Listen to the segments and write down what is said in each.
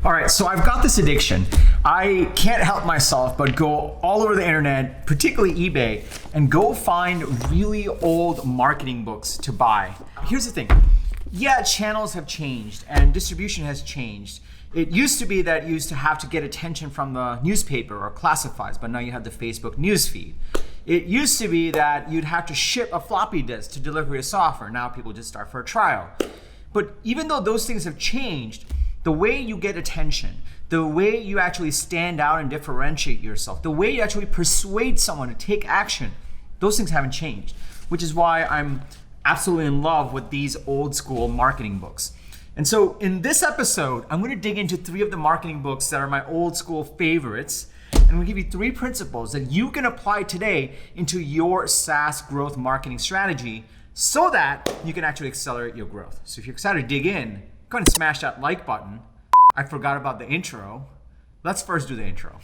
All right, so I've got this addiction. I can't help myself but go all over the internet, particularly eBay, and go find really old marketing books to buy. Here's the thing. Yeah, channels have changed and distribution has changed. It used to be that you used to have to get attention from the newspaper or classifieds, but now you have the Facebook newsfeed. It used to be that you'd have to ship a floppy disk to deliver your software. Now people just start for a trial. But even though those things have changed, the way you get attention, the way you actually stand out and differentiate yourself, the way you actually persuade someone to take action, those things haven't changed, which is why I'm absolutely in love with these old school marketing books. And so in this episode, I'm going to dig into 3 of the marketing books that are my old school favorites. And I'm going to give you 3 principles that you can apply today into your SaaS growth marketing strategy so that you can actually accelerate your growth. So if you're excited to dig in, go ahead and smash that like button. I forgot about the intro. Let's first do the intro.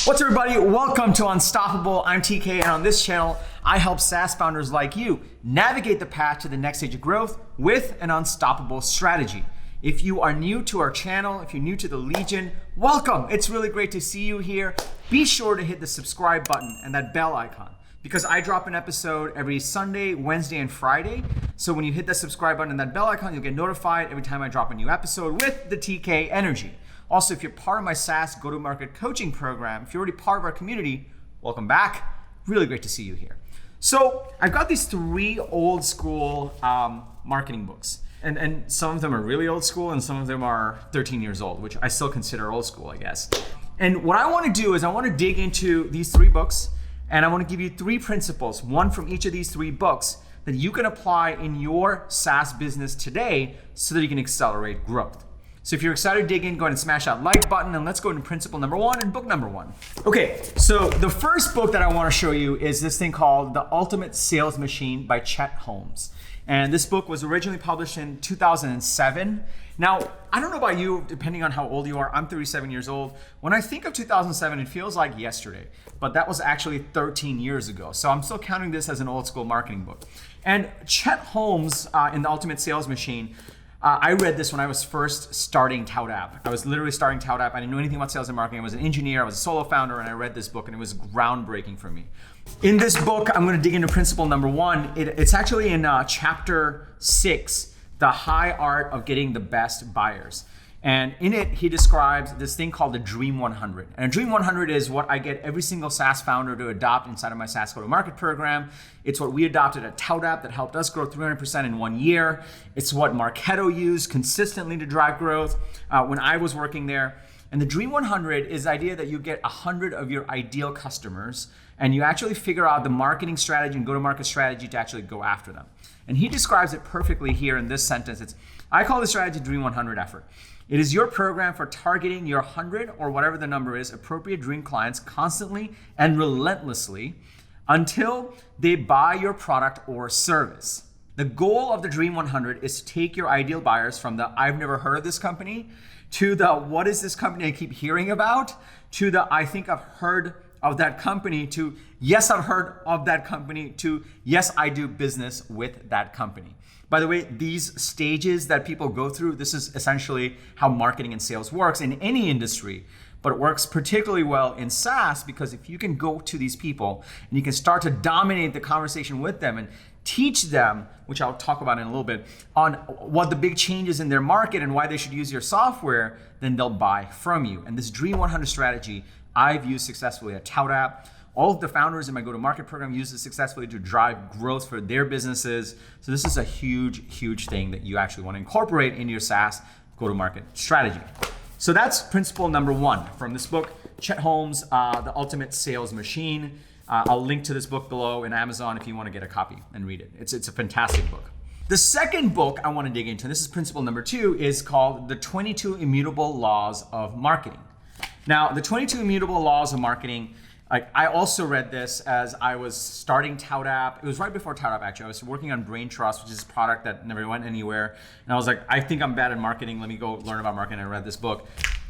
What's up, everybody? Welcome to Unstoppable. I'm TK, and on this channel, I help SaaS founders like you navigate the path to the next stage of growth with an unstoppable strategy. If you are new to our channel, if you're new to the Legion, welcome. It's really great to see you here. Be sure to hit the subscribe button and that bell icon because I drop an episode every Sunday, Wednesday, and Friday. So when you hit that subscribe button and that bell icon, you'll get notified every time I drop a new episode with the TK energy. Also, if you're part of my SaaS go-to-market coaching program, if you're already part of our community, welcome back. Really great to see you here. So I've got these 3 old school marketing books. And some of them are really old school and some of them are 13 years old, which I still consider old school, I guess. And what I want to do is I want to dig into these 3 books and I want to give you 3 principles, one from each of these 3 books that you can apply in your SaaS business today so that you can accelerate growth. So if you're excited to dig in, go ahead and smash that like button and let's go into principle number 1 and book number 1. Okay, so the first book that I want to show you is this thing called The Ultimate Sales Machine by Chet Holmes. And this book was originally published in 2007. Now, I don't know about you, depending on how old you are, I'm 37 years old. When I think of 2007, it feels like yesterday, but that was actually 13 years ago. So I'm still counting this as an old school marketing book. And Chet Holmes in The Ultimate Sales Machine, I read this when I was first starting ToutApp. I was literally starting ToutApp. I didn't know anything about sales and marketing. I was an engineer, I was a solo founder, and I read this book and it was groundbreaking for me. In this book, I'm going to dig into principle number 1. It's actually in chapter 6, The High Art of Getting the Best Buyers. And in it, he describes this thing called the Dream 100. And a Dream 100 is what I get every single SaaS founder to adopt inside of my SaaS go-to-market program. It's what we adopted at ToutApp that helped us grow 300% in 1 year. It's what Marketo used consistently to drive growth when I was working there. And the Dream 100 is the idea that you get 100 of your ideal customers and you actually figure out the marketing strategy and go-to-market strategy to actually go after them. And he describes it perfectly here in this sentence. I call this strategy Dream 100 effort. It is your program for targeting your 100 or whatever the number is, appropriate dream clients constantly and relentlessly until they buy your product or service. The goal of the Dream 100 is to take your ideal buyers from the I've never heard of this company to the what is this company I keep hearing about to the I think I've heard of that company to yes, I've heard of that company to yes, I do business with that company. By the way, these stages that people go through, this is essentially how marketing and sales works in any industry, but it works particularly well in SaaS because if you can go to these people and you can start to dominate the conversation with them and teach them, which I'll talk about in a little bit, on what the big changes in their market and why they should use your software, then they'll buy from you. And this Dream 100 strategy I've used successfully at ToutApp. All of the founders in my go-to-market program use it successfully to drive growth for their businesses. So this is a huge, huge thing that you actually want to incorporate into your SaaS go-to-market strategy. So that's principle number 1 from this book, Chet Holmes, The Ultimate Sales Machine. I'll link to this book below in Amazon if you want to get a copy and read it. It's a fantastic book. The second book I want to dig into, and this is principle number 2, is called The 22 Immutable Laws of Marketing. Now, the 22 Immutable Laws of Marketing, I also read this as I was starting ToutApp. It was right before ToutApp, actually. I was working on BrainTrust, which is a product that never went anywhere. And I was like, I think I'm bad at marketing. Let me go learn about marketing. I read this book.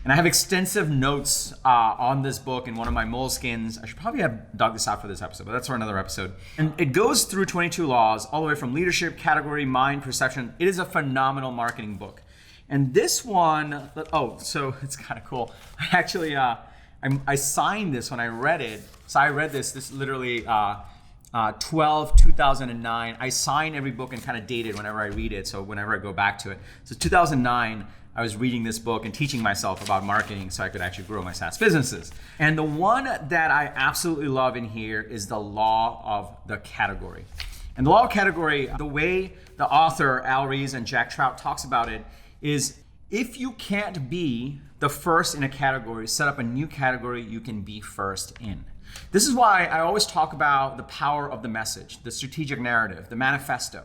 And I have extensive notes on this book in one of my moleskins. I should probably have dug this out for this episode, but that's for another episode. And it goes through 22 laws, all the way from leadership, category, mind, perception. It is a phenomenal marketing book. And this one, so it's kind of cool. I actually, I signed this when I read it. So I read this literally 2009. I sign every book and kind of date it whenever I read it. So whenever I go back to it. So 2009, I was reading this book and teaching myself about marketing so I could actually grow my SaaS businesses. And the one that I absolutely love in here is the law of the category. And the law of category, the way the author, Al Ries and Jack Trout talks about it is, if you can't be the first in a category, set up a new category you can be first in. This is why I always talk about the power of the message, the strategic narrative, the manifesto.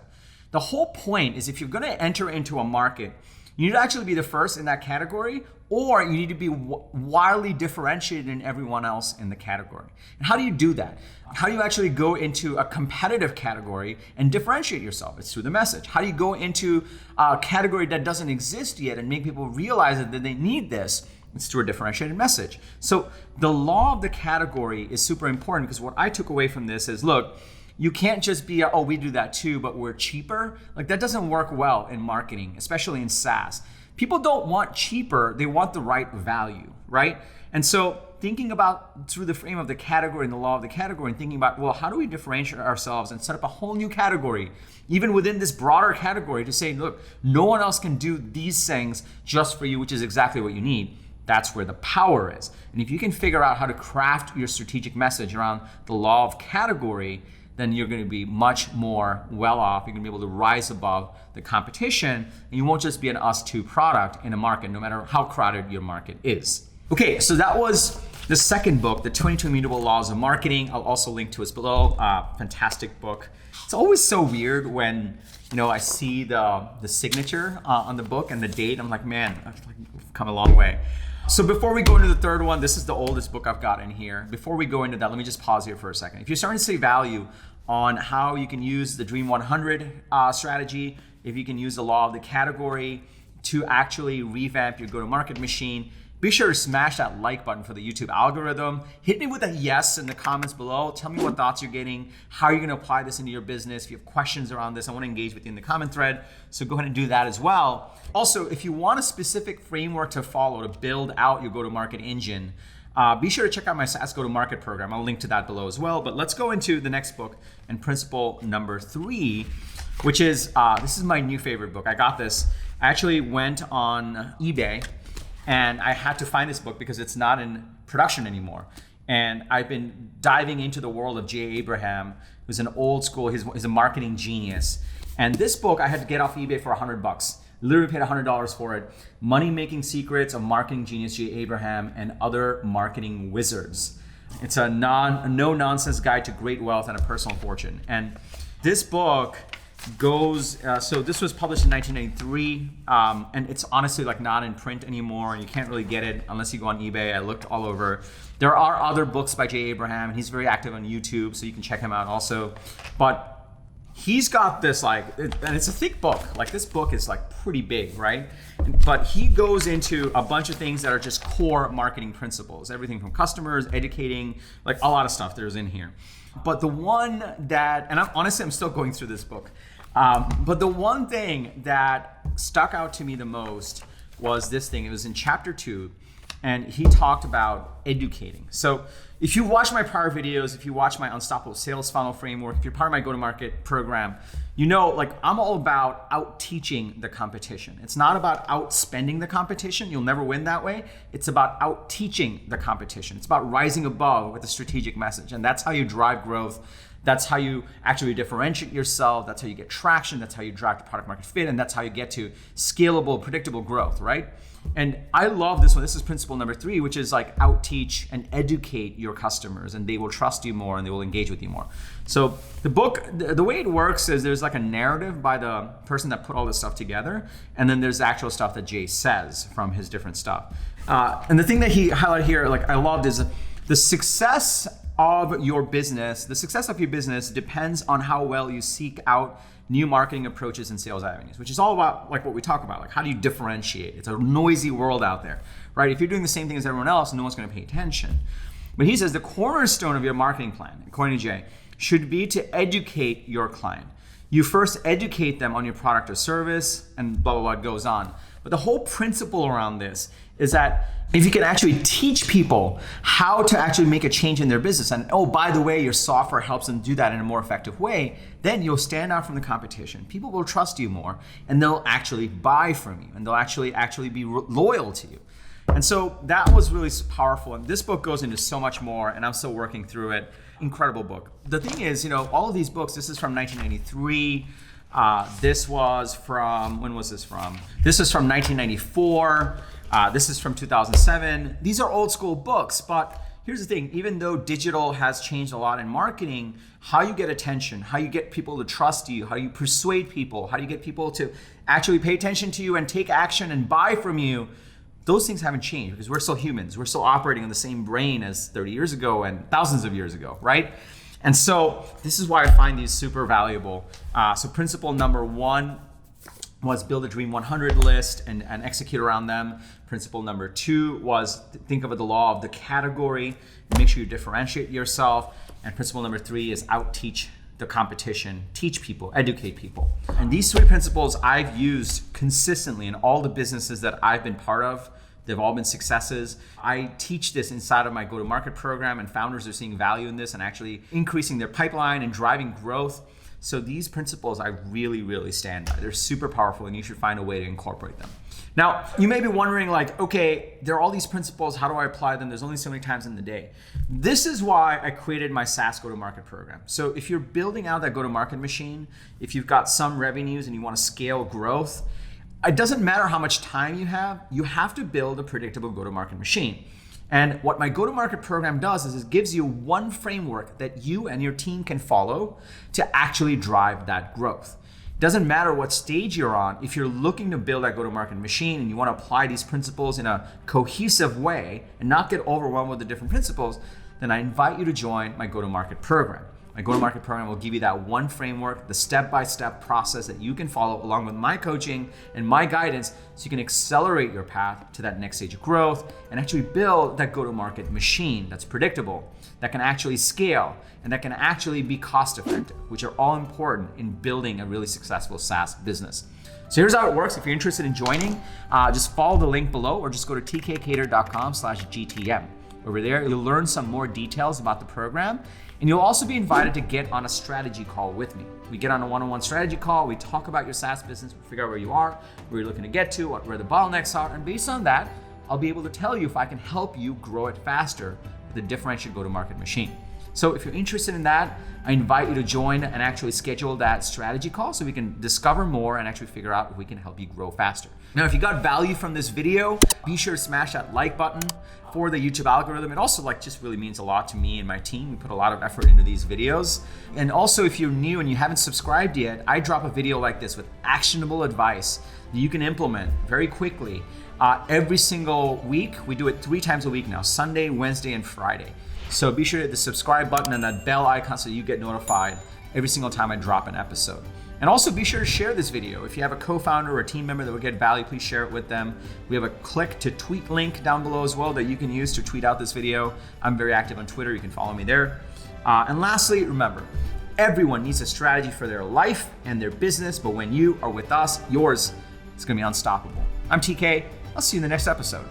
The whole point is, if you're going to enter into a market, you need to actually be the first in that category, or you need to be wildly differentiated in everyone else in the category. And how do you do that? How do you actually go into a competitive category and differentiate yourself? It's through the message. How do you go into a category that doesn't exist yet and make people realize that they need this? It's through a differentiated message. So the law of the category is super important, because what I took away from this is, look, you can't just be, oh, we do that too, but we're cheaper. Like, that doesn't work well in marketing, especially in SaaS. People don't want cheaper, they want the right value, right? And so thinking about through the frame of the category and the law of the category, and thinking about, well, how do we differentiate ourselves and set up a whole new category, even within this broader category, to say, look, no one else can do these things just for you, which is exactly what you need. That's where the power is. And if you can figure out how to craft your strategic message around the law of category, then you're going to be much more well off. You're going to be able to rise above the competition, and you won't just be an us-two product in a market, no matter how crowded your market is. Okay, so that was the second book, The 22 Immutable Laws of Marketing. I'll also link to it below. Fantastic book. It's always so weird when I see the signature on the book and the date. I'm like, man, I've come a long way. So before we go into the third one, this is the oldest book I've got in here. Before we go into that, let me just pause here for a second. If you're starting to see value on how you can use the Dream 100 strategy, if you can use the law of the category to actually revamp your go-to-market machine, be sure to smash that like button for the YouTube algorithm. Hit me with a yes in the comments below. Tell me what thoughts you're getting, how you're gonna apply this into your business. If you have questions around this, I wanna engage with you in the comment thread, so go ahead and do that as well. Also, if you want a specific framework to follow to build out your go-to-market engine, be sure to check out my SaaS go-to-market program. I'll link to that below as well. But let's go into the next book and principle number 3, which is, this is my new favorite book. I got this. I actually went on eBay and I had to find this book because it's not in production anymore. And I've been diving into the world of Jay Abraham, who's an old school, he's a marketing genius. And this book I had to get off eBay for $100. Literally paid $100 for it. Money-Making Secrets of Marketing Genius Jay Abraham and Other Marketing Wizards. It's a no-nonsense guide to great wealth and a personal fortune. And this book goes, so this was published in 1993, and it's honestly like not in print anymore. You can't really get it unless you go on eBay. I looked all over. There are other books by Jay Abraham, and he's very active on YouTube, so you can check him out also. But he's got this and it's a thick book. Like, this book is like pretty big, right? But he goes into a bunch of things that are just core marketing principles. Everything from customers, educating, like a lot of stuff there's in here. But the one that, and I'm still going through this book. But the one thing that stuck out to me the most was this thing. It was in chapter 2, and he talked about educating. So if you watch my prior videos, if you watch my Unstoppable Sales Funnel Framework, if you're part of my go-to-market program, I'm all about out-teaching the competition. It's not about outspending the competition. You'll never win that way. It's about out-teaching the competition. It's about rising above with a strategic message. And that's how you drive growth. That's how you actually differentiate yourself. That's how you get traction. That's how you drive to product market fit. And that's how you get to scalable, predictable growth, right? And I love this one. This is principle number 3, which is like out-teach and educate your customers, and they will trust you more and they will engage with you more. So the book, the way it works is there's like a narrative by the person that put all this stuff together, and then there's actual stuff that Jay says from his different stuff. And the thing that he highlighted here, like I loved, is the success of your business, the success of your business depends on how well you seek out new marketing approaches and sales avenues, which is all about like what we talk about, like how do you differentiate? It's a noisy world out there, right? If you're doing the same thing as everyone else, no one's going to pay attention. But he says the cornerstone of your marketing plan, according to Jay, should be to educate your client. You first educate them on your product or service, and blah, blah, blah, it goes on. But the whole principle around this is that if you can actually teach people how to actually make a change in their business, and oh, by the way, your software helps them do that in a more effective way, then you'll stand out from the competition. People will trust you more, and they'll actually buy from you, and they'll actually be loyal to you. And so that was really powerful. And this book goes into so much more, and I'm still working through it. Incredible book. The thing is, all of these books, this is from 1993. This was from, when was this from? This is from 1994. This is from 2007. These are old school books, but here's the thing, even though digital has changed a lot in marketing, how you get attention, how you get people to trust you, how you persuade people, how you get people to actually pay attention to you and take action and buy from you, those things haven't changed because we're still humans. We're still operating on the same brain as 30 years ago and thousands of years ago, right? And so this is why I find these super valuable. So principle number 1 was build a Dream 100 list and execute around them. Principle number 2 was think of the law of the category and make sure you differentiate yourself. And principle number 3 is out-teach the competition, teach people, educate people. And these 3 principles I've used consistently in all the businesses that I've been part of. They've all been successes. I teach this inside of my go-to-market program, and founders are seeing value in this and actually increasing their pipeline and driving growth. So these principles I really, really stand by. They're super powerful, and you should find a way to incorporate them. Now, you may be wondering like, okay, there are all these principles, how do I apply them? There's only so many times in the day. This is why I created my SaaS go-to-market program. So if you're building out that go-to-market machine, if you've got some revenues and you want to scale growth, it doesn't matter how much time you have to build a predictable go-to-market machine. And what my go-to-market program does is it gives you one framework that you and your team can follow to actually drive that growth. It doesn't matter what stage you're on. If you're looking to build that go-to-market machine and you want to apply these principles in a cohesive way and not get overwhelmed with the different principles, then I invite you to join my go-to-market program. My go-to-market program will give you that one framework, the step-by-step process that you can follow along with my coaching and my guidance so you can accelerate your path to that next stage of growth and actually build that go-to-market machine that's predictable, that can actually scale, and that can actually be cost-effective, which are all important in building a really successful SaaS business. So here's how it works. If you're interested in joining, just follow the link below or just go to tkcater.com/GTM. Over there, you'll learn some more details about the program, and you'll also be invited to get on a strategy call with me. We get on a one-on-one strategy call, we talk about your SaaS business, we figure out where you are, where you're looking to get to, where the bottlenecks are, and based on that, I'll be able to tell you if I can help you grow it faster with a differentiated go-to-market machine. So if you're interested in that, I invite you to join and actually schedule that strategy call so we can discover more and actually figure out if we can help you grow faster. Now, if you got value from this video, be sure to smash that like button for the YouTube algorithm. It also just really means a lot to me and my team. We put a lot of effort into these videos. And also, if you're new and you haven't subscribed yet, I drop a video like this with actionable advice that you can implement very quickly every single week. We do it 3 times a week now, Sunday, Wednesday, and Friday. So be sure to hit the subscribe button and that bell icon so you get notified every single time I drop an episode. And also be sure to share this video. If you have a co-founder or a team member that would get value, please share it with them. We have a click to tweet link down below as well that you can use to tweet out this video. I'm very active on Twitter. You can follow me there. And lastly, remember, everyone needs a strategy for their life and their business, but when you are with us, yours is going to be unstoppable. I'm TK. I'll see you in the next episode.